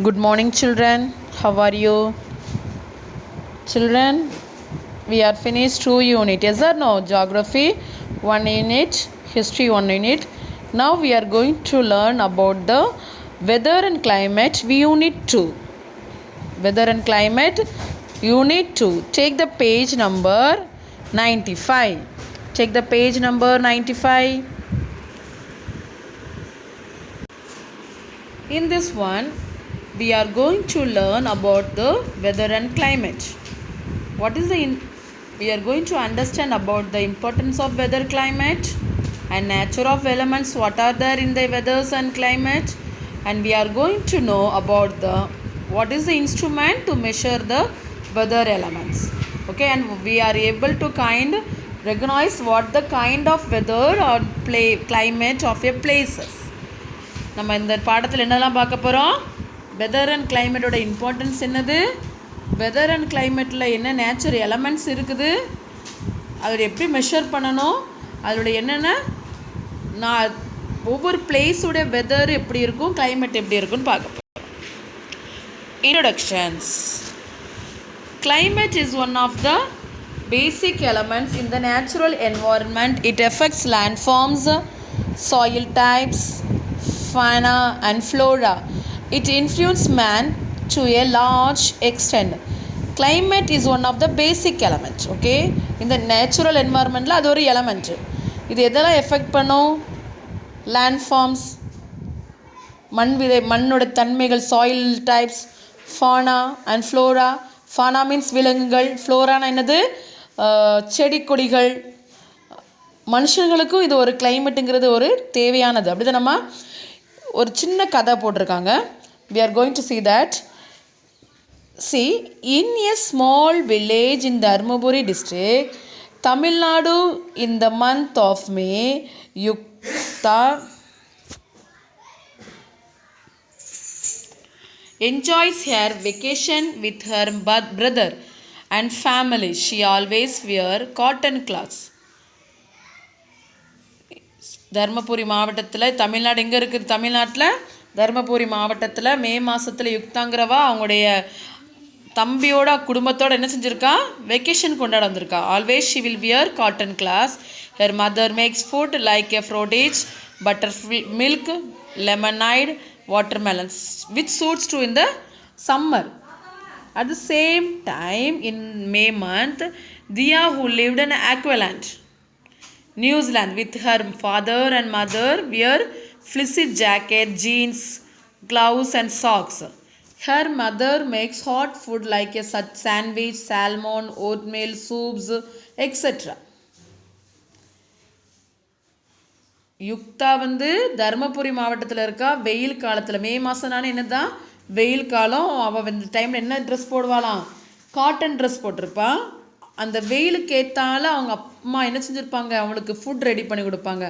Good morning, children. How are you? Children, we are finished 2 unit. Yes or no? Geography 1 unit, history 1 unit. Now we are going to learn about the weather and climate unit 2. Weather and climate unit 2. Take the page number 95. Take the page number 95. In this one, we are going to learn about the weather and climate. What is we are going to understand about the importance of weather, climate, and nature of elements. What are there in the weathers and climate? And we are going to know about the what is the instrument to measure the weather elements. Okay, and we are able to recognize what the kind of weather or climate of a places. நம்ம இந்த பாடத்தில் என்னெல்லாம் பார்க்க போகிறோம்? Weather and கிளைமேட்டோட importance என்னது, weather and கிளைமேட்டில் என்ன nature elements இருக்குது, அதோட எப்படி மெஷர் பண்ணணும், அதோட என்னென்ன ஒவ்வொரு பிளேஸோட வெதர் எப்படி இருக்கும், கிளைமேட் எப்படி இருக்குன்னு பார்க்க போகிறோம். Introductions. Climate is one of the basic elements in the natural environment. It affects landforms, soil types, fauna and flora. It influences man to a large extent. Climate is one of the basic elements. Okay, in the natural environment la adu oru element. இது எதெல்லாம் effect பண்ணும்? Landforms, மண்ணோட தன்மைகள், soil types, fauna and Flora. Fauna means விலங்குகள், ஃப்ளோரானா என்னது, செடி கொடிகள். மனுஷங்களுக்கும் இது ஒரு கிளைமேட்டுங்கிறது ஒரு தேவையானது. அப்படி தான் நம்ம ஒரு சின்ன கதை போட்டிருக்காங்க. we are going to see that. See, in a small village in Dharmaburi district, Tamil Nadu, in the month of May, Yukta enjoys her vacation with her brother and family. She always wear cotton cloths. Dharmapuri மாவட்டத்தில், தமிழ்நாடு எங்கே இருக்குது? தமிழ்நாட்டில் தர்மபுரி மாவட்டத்தில் மே மாதத்தில் யுக்தாங்கிறவா அவங்களுடைய தம்பியோட குடும்பத்தோடு என்ன செஞ்சுருக்கா? வெக்கேஷன் கொண்டாட வந்திருக்கா. Always she will wear cotton clothes. Her mother makes food like a ஃப்ரோடேஜ், butter milk, lemonade, watermelons, which suits to in the summer. At the same time, in May month, Dia, who lived in Auckland, New Zealand, with her father and mother, wear fleecy jacket, jeans, gloves and socks. Her mother makes hot food like a sandwich, salmon, oatmeal, soups, etc. Yuktha Dharmapuri மாவட்டத்தில் இருக்கா. வெயில் காலத்தில், மே மாதம்னால என்ன தான் வெயில் காலம். அவள் இந்த டைமில் என்ன ட்ரெஸ் போடுவாளாம்? காட்டன் ட்ரெஸ் போட்டிருப்பாள். அந்த வெயிலுக்கு ஏற்றால அவங்க அம்மா என்ன செஞ்சுருப்பாங்க? அவங்களுக்கு ஃபுட் ரெடி பண்ணி கொடுப்பாங்க.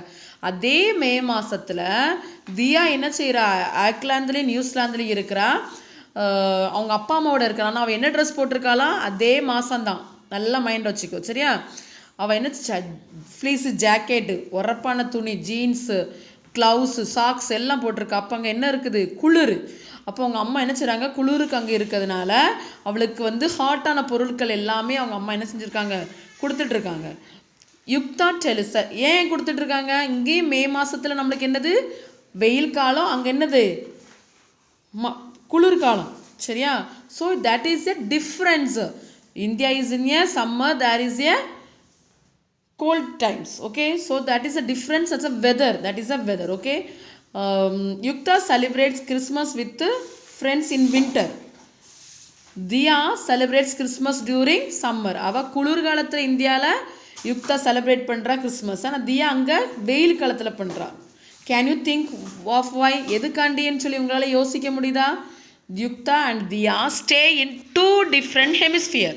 அதே மே மாதத்தில் தியா என்ன செய்கிறா? ஆக்லாந்துலேயும் நியூசிலாந்துலேயும் இருக்கிறா. அவங்க அப்பா அம்மாவோட இருக்கிறான்னா அவள் என்ன ட்ரெஸ் போட்டிருக்காளாம்? அதே மாதம்தான். நல்லா மைண்ட் வச்சுக்கோ, சரியா? அவள் என்ன ஃப்ளீஸு ஜாக்கெட்டு, உரப்பான துணி, ஜீன்ஸு, க்ளவுஸு, சாக்ஸ் எல்லாம் போட்டிருக்கா. அப்போ அங்கே என்ன இருக்குது? குளிர். அப்போ அவங்க அம்மா என்ன செய்கிறாங்க? குளிருக்கு அங்கே இருக்கிறதுனால அவளுக்கு ஹாட்டான பொருட்கள் எல்லாமே அவங்க அம்மா என்ன செஞ்சுருக்காங்க? கொடுத்துட்ருக்காங்க. யுக்தா டெலிச ஏன் கொடுத்துட்ருக்காங்க? இங்கேயும் மே மாதத்தில் நம்மளுக்கு என்னது? வெயில் காலம், அங்கே என்னது? குளிர்காலம், சரியா? So that is a difference. India is in a summer, there is a cold times. Okay, so that is a difference. That's a weather. That is a weather. Okay, Yukta celebrates Christmas with friends in winter. Diya celebrates Christmas during summer. அவ குளிர் காலத்தில் இந்தியாவில் Yukta celebrate பண்ணுறா Christmas. ஆனால் தியா அங்கே வெயில் காலத்தில் பண்ணுறா. Can you think of why? எதுக்காண்டின்னு சொல்லி உங்களால் யோசிக்க முடியுதா? Yuktha and Diya stay in 2 different hemisphere.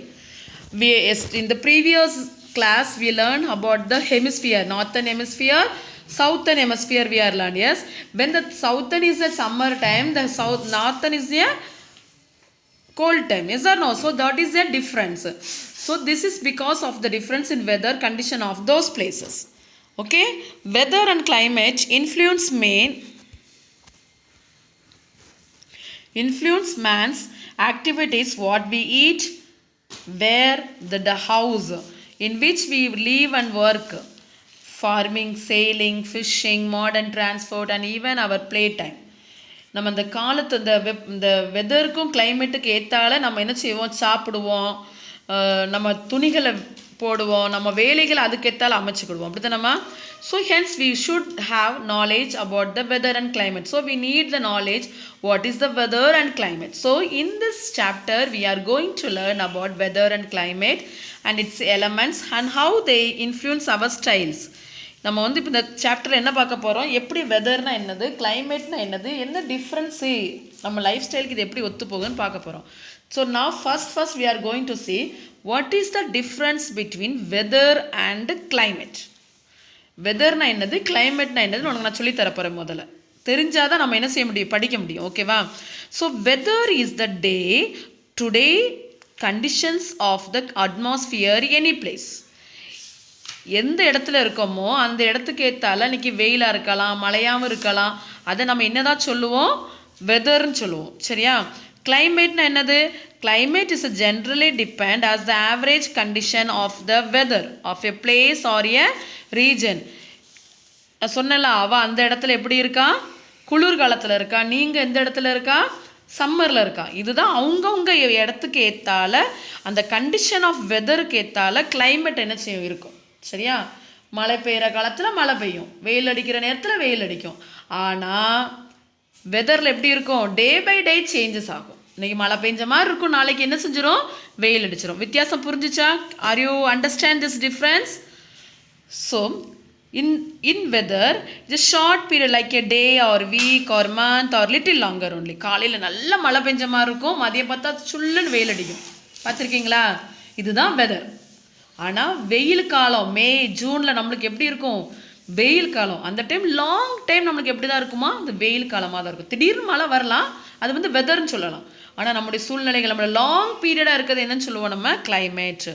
In the previous class we learned about the hemisphere, northern hemisphere, southern hemisphere we are learned. Yes, when the southern is the summer time, the northern is a cold time. Yes or no? So that is a difference. So this is because of the difference in weather condition of those places. Okay, weather and climate influence influence man's activities, what we eat, where, the house in which we live and work, farming, sailing, fishing, modern transport, and even our playtime. நம்ம இந்த காலத்து இந்த வெதருக்கும் கிளைமேட்டுக்கு ஏற்றால நம்ம என்ன செய்வோம், சாப்பிடுவோம், நம்ம துணிகளை போடுவோம், நம்ம வேலைகளை அதுக்கேற்றால அமைச்சுக்கிடுவோம், அப்படி தானம்மா? So hence we should have knowledge about the weather and climate. So we need the knowledge what is the weather and climate. So in this chapter we are going to learn about weather and climate and its elements and how they influence our styles. நம்ம வந்து இப்போ இந்த சாப்டரில் என்ன பார்க்க போகிறோம், எப்படி வெதர்னா என்னது, கிளைமேட்னா என்னது, என்ன டிஃப்ரென்ஸு, நம்ம லைஃப் ஸ்டைலுக்கு இது எப்படி ஒத்து போகுதுன்னு பார்க்க போகிறோம். So now first we are going to see what is the difference between weather and climate. வெதர்னா என்னது, கிளைமேட்னா என்னதுன்னு உனக்கு நான் சொல்லி தரப்போகிறேன். முதல்ல தெரிஞ்சாதான் நம்ம என்ன செய்ய முடியும், படிக்க முடியும். ஓகேவா? So weather is the day today conditions of the atmosphere any place. எந்த இடத்துல இருக்கோமோ அந்த இடத்துக்கு ஏற்றால இன்றைக்கி வெயிலாக இருக்கலாம், மழையாகவும் இருக்கலாம், அதை நம்ம என்னதான் சொல்லுவோம், வெதர்ன்னு சொல்லுவோம். சரியா? கிளைமேட்னா என்னது, climate is generally depend as the average condition of the weather of a place or a region. சொன்னல அவ அந்த இடத்துல எப்படி இருக்கா, குளிர்காலத்தில் இருக்கா, நீங்கள் எந்த இடத்துல இருக்கா, சம்மரில் இருக்கா. இதுதான் அவங்கவுங்க இடத்துக்கு ஏற்றால அந்த கண்டிஷன் ஆஃப் வெதருக்கு ஏற்றால கிளைமேட் என்ன செய்யும் இருக்கும். சரியா? மழை பெய்கிற காலத்தில் மழை பெய்யும், வெயில் அடிக்கிற நேரத்தில் வெயில் அடிக்கும். ஆனால் வெதரில் எப்படி இருக்கும், டே பை டே சேஞ்சஸ் ஆகும். இன்றைக்கி மழை பெஞ்ச மாதிரி இருக்கும், நாளைக்கு என்ன செஞ்சிடும், வெயில் அடிச்சிடும். வித்தியாசம் புரிஞ்சிச்சா? Are you understand this difference? So in weather it's a short period like a day or week or month or little longer only. காலையில் நல்ல மழை பெஞ்ச மாதிரி இருக்கும், மதியம் பார்த்தா சுள்ளுன்னு வெயில் அடிக்கும். பார்த்துருக்கீங்களா? இதுதான் வெதர். ஆனால் வெயில் காலம் மே ஜூனில் நம்மளுக்கு எப்படி இருக்கும், வெயில் காலம். அந்த டைம் லாங் டைம் நம்மளுக்கு எப்படி தான் இருக்குமா, அந்த வெயில் காலமாக தான் இருக்கும். திடீர்னு மழை வரலாம், அது வந்து வெதர்னு சொல்லலாம். ஆனால் நம்முடைய சூழ்நிலைகள் நம்மளோட லாங் பீரியடாக இருக்கிறது என்னன்னு சொல்லுவோம் நம்ம, climate.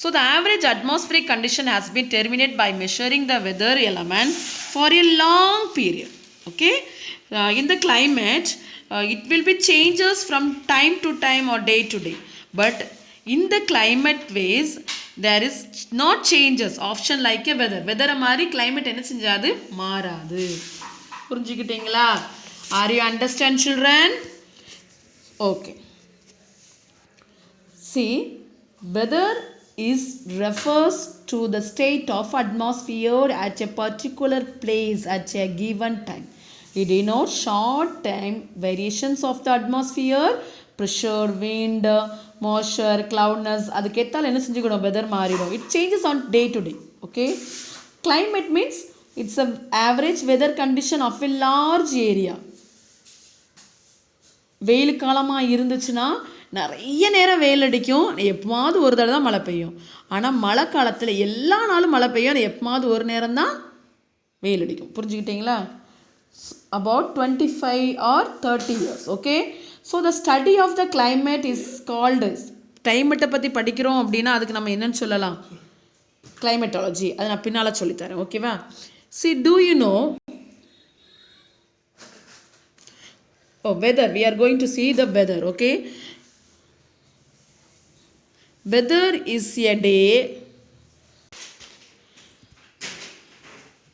So the average atmospheric condition has been terminate by measuring the weather element for a long period. Okay, in the climate it will be changes from time to time or day to day. But in the climate ways there is not changes option like a weather. வெதரை மாதிரி climate என்ன செஞ்சாது, மாறாது. புரிஞ்சுக்கிட்டீங்களா? Are you understand children? Okay. See, weather is refers to the state of atmosphere at a particular place at a given time. It denotes short time variations of the atmosphere, pressure, wind, moisture, cloudness. அதுக்கேற்றால் என்ன செஞ்சுக்கணும், weather மாறிடும். It changes on day to day. Okay, climate means it's a average weather condition of a large area. வெயில் காலமாக இருந்துச்சுன்னா நிறைய நேரம் வெயில் அடிக்கும், எப்போவாவது ஒரு தடவை தான் மழை பெய்யும். ஆனால் மழை காலத்தில் எல்லா நாளும் மழை பெய்யும், அது எப்போவாவது ஒரு நேரம் தான் வெயில் அடிக்கும். புரிஞ்சுக்கிட்டீங்களா? about 25 or 30 years. Okay, so the study of the climate is called, climate பற்றி படிக்கிறோம் அப்படின்னா அதுக்கு நம்ம என்னன்னு சொல்லலாம், climatology. அதை நான் பின்னால் சொல்லித்தரேன். ஓகேவா? see, do you know, weather, we are going to see the weather. Okay, weather is a day.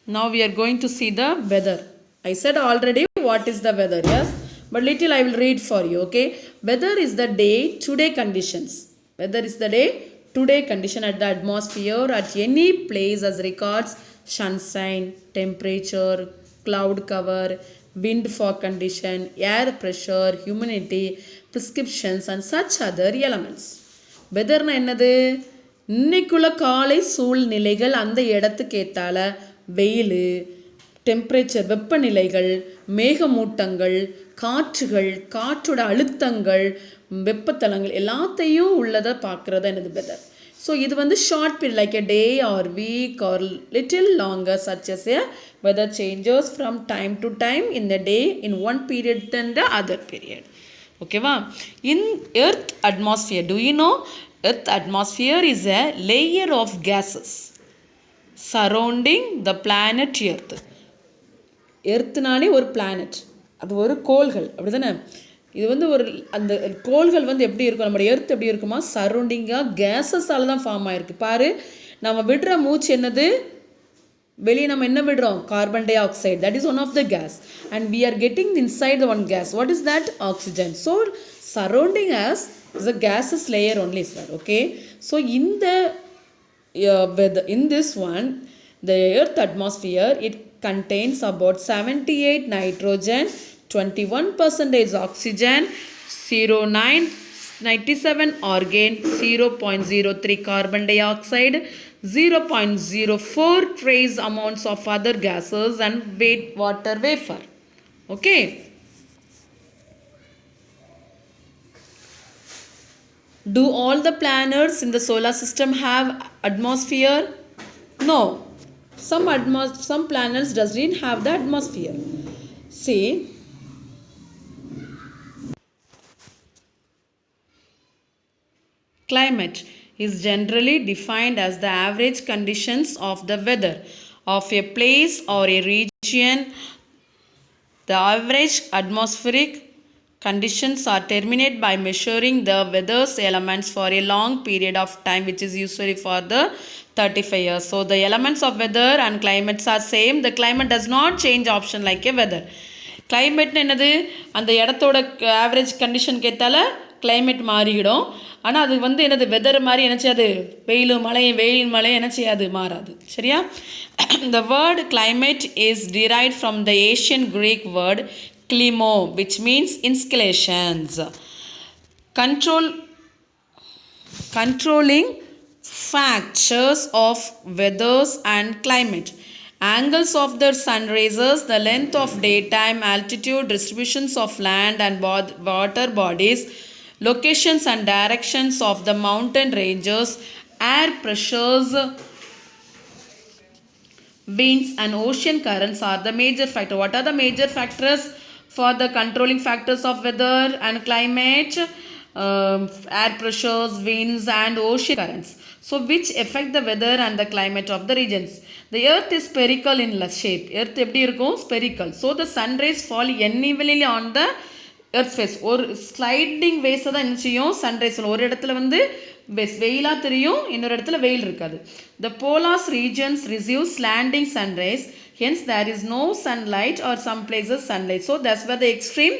Now we are going to see the weather. I said already what is the weather, yes, but little I will read for you. Okay, weather is the day today conditions. Weather is the day today condition at the atmosphere at any place as regards sunshine, temperature, cloud cover, wind fog condition, air pressure, humidity, prescriptions and such other elements. weather na என்னது, இன்னைக்குள்ள காலை சூழ்நிலைகள், அந்த இடத்துக்கு ஏத்தால வெயில், temperature வெப்பநிலைகள், மேகமூட்டங்கள், காற்றுகள், காற்றோட அழுத்தங்கள், வெப்பத்தலங்கள் எல்லாத்தையும் உள்ளதை பார்க்குறதா என்னது வெதர். ஸோ இது வந்து short period like a day or week or little longer such as a weather changes from time to time in the day in one period then the other period. ஓகேவா? In earth atmosphere, to you know, earth atmosphere is a layer of gases surrounding the planet earth. எர்த்துனாலே ஒரு planet, அது ஒரு கோள்கள், அப்படி தானே? இது வந்து ஒரு அந்த கோள்கள் வந்து எப்படி இருக்கும், நம்மளுடைய எர்த் எப்படி இருக்குமா, சரௌண்டிங்காக கேஸஸால் தான் ஃபார்ம் ஆகிருக்கு. பாரு, நம்ம விடுற மூச்சு என்னது, வெளியே நம்ம என்ன விடுறோம், carbon dioxide, that is one of the gas, and we are getting inside the one gas, what is that, oxygen. So surrounding as is a gases layer only, sir. Okay, so in this one, the earth atmosphere, it contains about 78 nitrogen, 21% oxygen, 97 argon, 0.03 carbon dioxide, 0.04 trace amounts of other gases, and water vapor. Okay. Do all the planets in the solar system have atmosphere? No. Some planets doesn't have the atmosphere. See, climate is generally defined as the average conditions of the weather of a place or a region. The average atmospheric conditions are determined by measuring the weather's elements for a long period of time, which is usually for the 35 years. So the elements of weather and climates are same. The climate does not change option like a weather. Climate என்னது, அந்த இடத்தோட average condition கேட்டால climate மாறிடும். ஆனால் அது வந்து என்னது, weather மாதிரி என்ன செய்யாது, வெயிலும் மழையும் என்ன செய்யாது, மாறாது. சரியா? The word climate is derived from the ancient Greek word klimo, which means installations. Controlling factors of weathers and climate. Angles of the sun rays, the length of daytime, altitude, distributions of land and water bodies, locations and directions of the mountain ranges, air pressures, winds and ocean currents are the major factors. What are the major factors for the controlling factors of weather and climate? Air pressures, winds and ocean currents. So which affect the weather and the climate of the regions. The earth is spherical in shape. Earth எப்படி இருக்கும், spherical. So the sun rays fall unevenly on the earth face. ஒரு sliding வேஸை தான் என்ன செய்யும், sunrise. ஒரு இடத்துல வந்து வெயிலாக தெரியும், இன்னொரு இடத்துல வெயில் இருக்காது. The polar regions receive slanting sun rays, hence there is no sunlight or some places sunlight. So that's where the extreme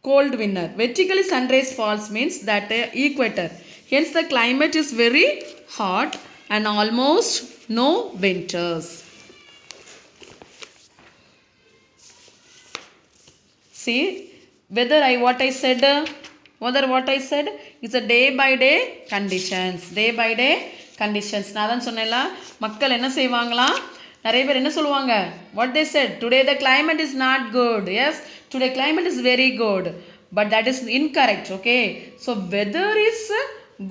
cold winter. Vertically sun rays falls means that equator, hence the climate is very hot and almost no winters. See, whether what I said is a day by day conditions. நான் தான் சொன்னேன்ல, மக்கள் என்ன செய்வாங்களா, நிறைய பேர் என்ன சொல்லுவாங்க, what they said, today the climate is not good. Yes, today climate is very good, but that is incorrect. Okay, so weather is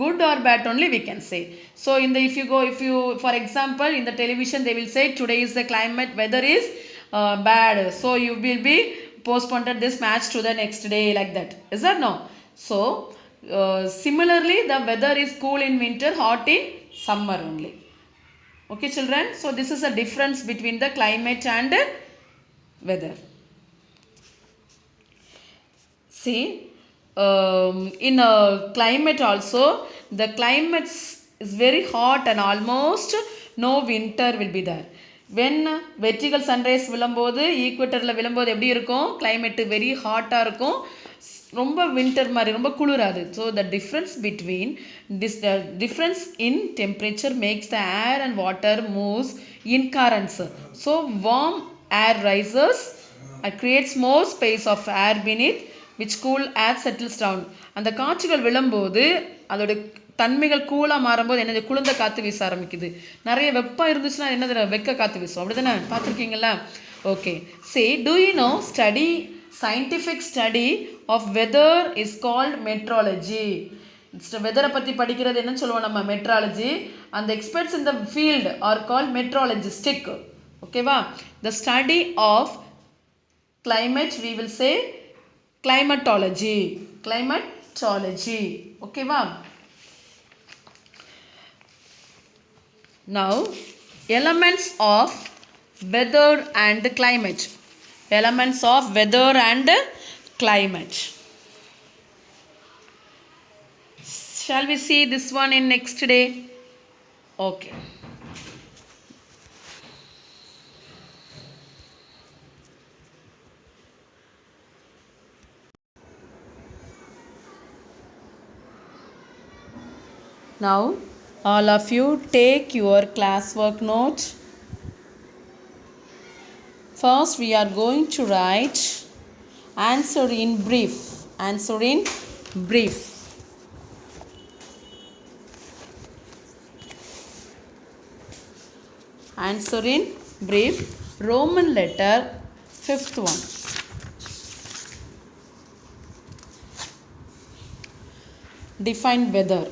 good or bad only we can say. So if you for example in the television they will say today is the climate, weather is bad, so you will be postponed this match to the next day, like that. Is that no? So similarly the weather is cool in winter, hot in summer only. Okay children, so this is a difference between the climate and weather. See, in climate also, the climate is very hot and almost no winter will be there. When vertical sun rays விழும்போது ஈக்குவேட்டரில் விழும்போது எப்படி இருக்கும், climate very ஹாட்டாக இருக்கும், ரொம்ப winter மாதிரி, ரொம்ப குளிராது. So the difference between difference in temperature makes the air and water moves in currents. So warm air rises and creates more space of air beneath, which cool air settles down. அந்த காற்றுகள் விழும்போது அதோட தன்மைகள் கூலாக மாறும்போது என்னது, குளிர்ந்த காற்று வீச ஆரம்பிக்குது. நிறைய வெப்பம் இருந்துச்சுன்னா என்னது, வெக்க காற்று வீசும். அப்படி தானே, பார்த்துருக்கீங்களா? Okay, see, do you know scientific study of weather is called meteorology. வெதரை பற்றி படிக்கிறது என்ன சொல்லுவோம் நம்ம, மெட்ராலஜி. அந்த experts in the field are called meteorologists. ஓகேவா? The study of climate we will say climatology. ஓகேவா? Now elements of weather and climate. Shall we see this one in next day? Okay. Now, all of you take your classwork note. First, we are going to write answer in brief. Answer in brief. Answer in brief. Roman letter, fifth one. Define weather.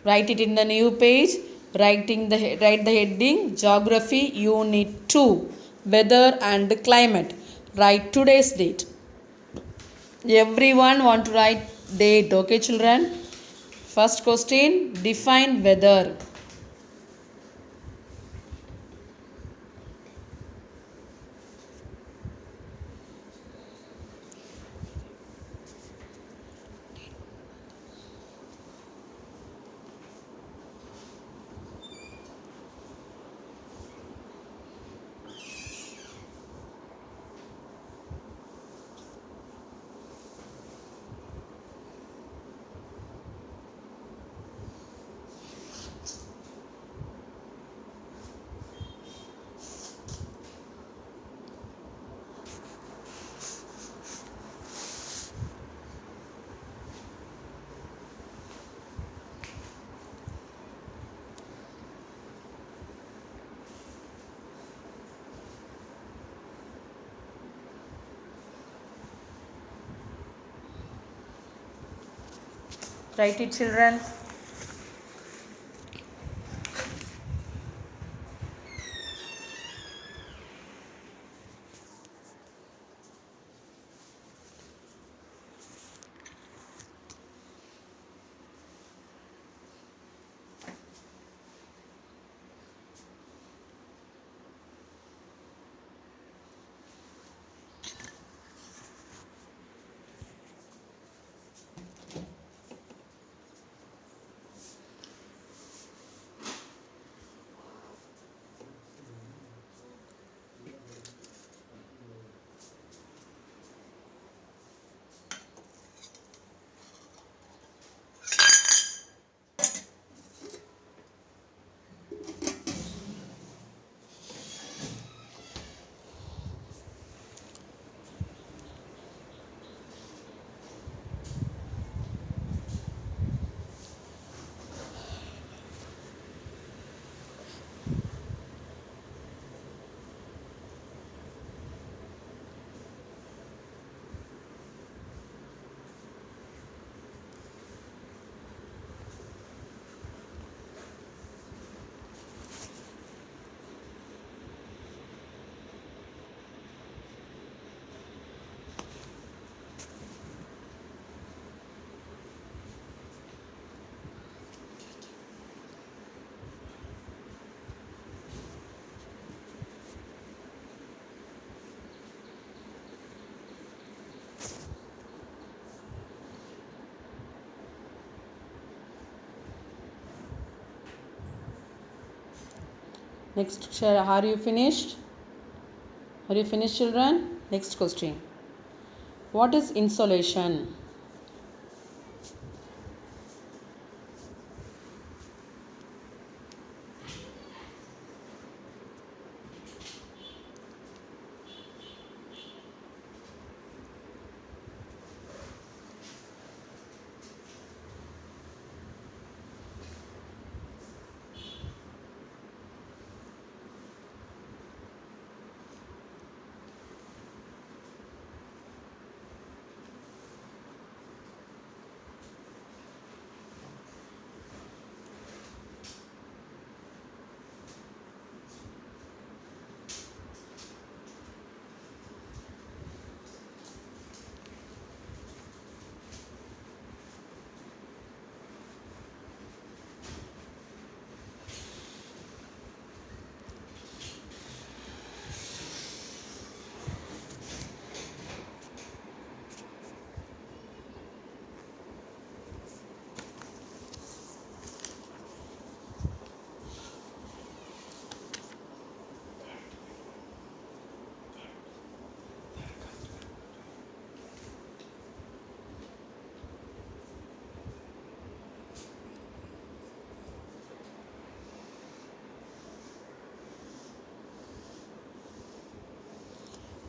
Write it in the new page. Write the heading Geography Unit 2 Weather and Climate. Write today's date. Everyone want to write date, okay children? First question, define weather. Write it children. Next, are you finished? Are you finished children? Next question. What is insolation?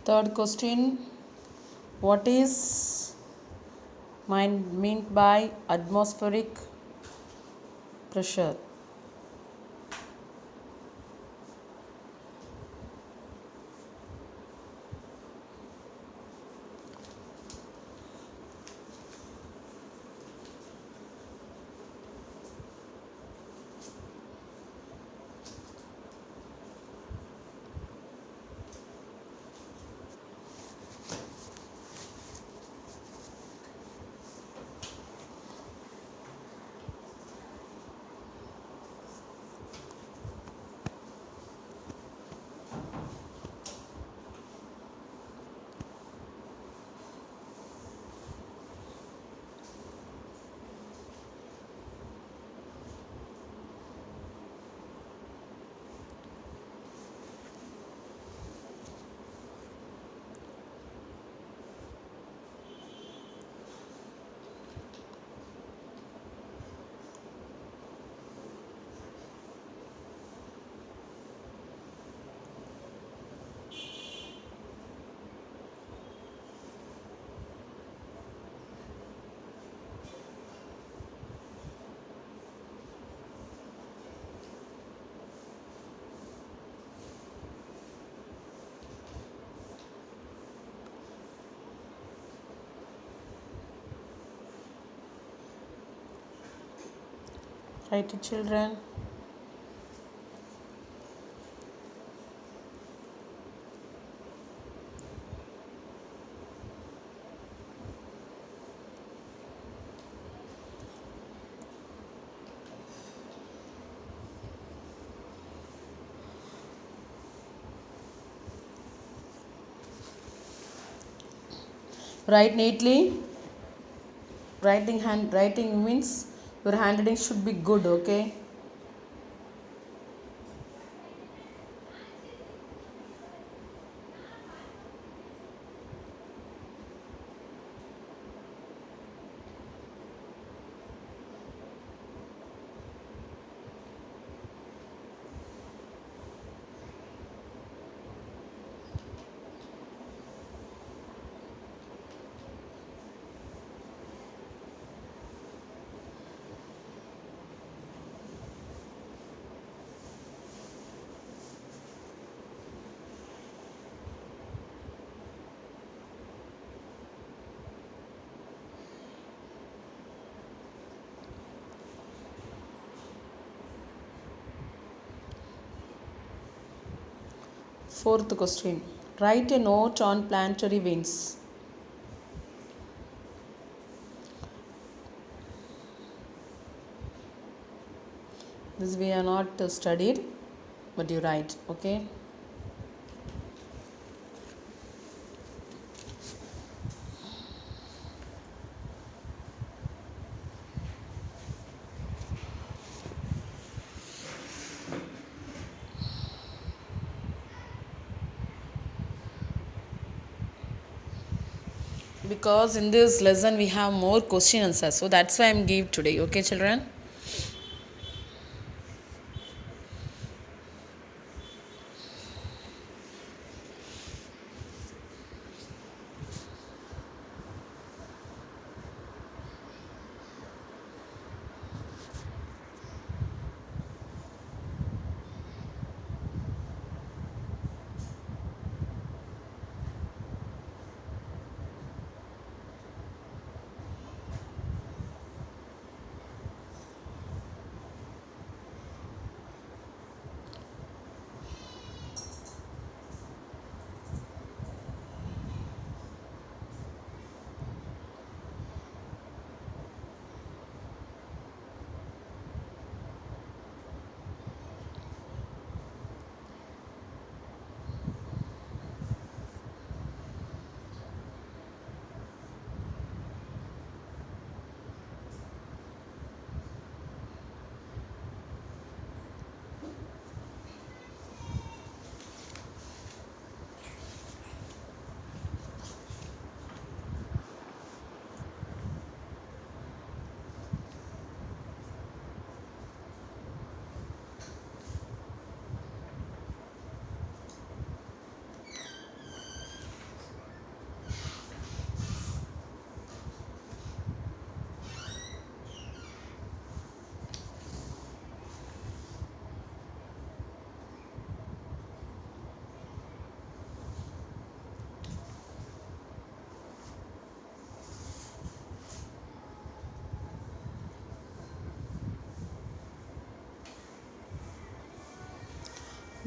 Third question, what is meant by atmospheric pressure? Write it, children. Write neatly. Writing means your handwriting should be good, okay? Fourth question, write a note on planetary veins. This we are not studied, but you write, okay? Because in this lesson we have more question answers, so that's why I'm give today, okay, children?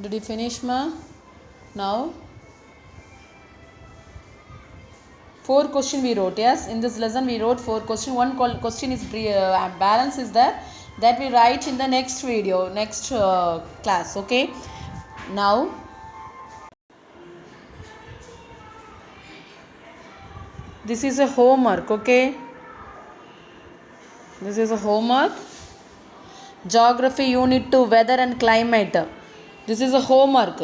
Did you finish, ma? Now 4 question we wrote. Yes, in this lesson we wrote 4 question. One question is balance is there, that we write in the next video, next class. Okay, now this is a homework. Okay, this is a homework. Geography unit 2, weather and climate. This is a homework.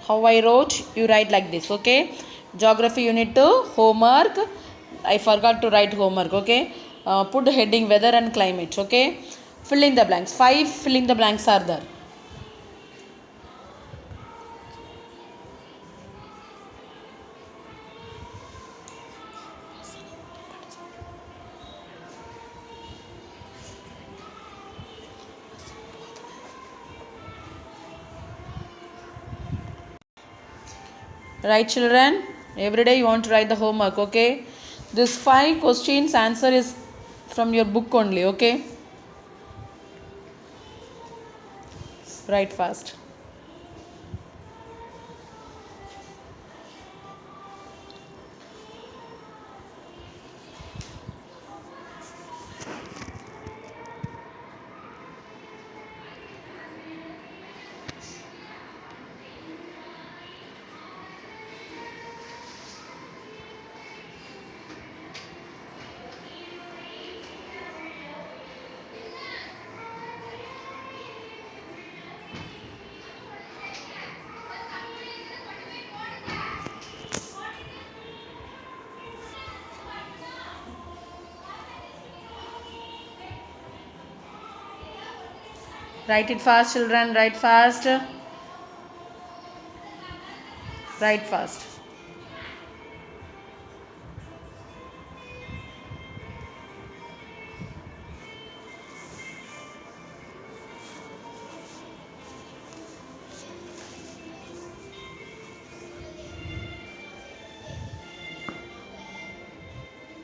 How I wrote, you write like this. Okay, geography unit 2 homework. I forgot to write homework. Okay, put the heading weather and climate. Okay, fill in the blanks. 5 filling the blanks are there. Right, children, every day you want to write the homework. Okay, this 5 questions answer is from your book only. Okay, write fast. Write it fast, children. Write fast. Write fast.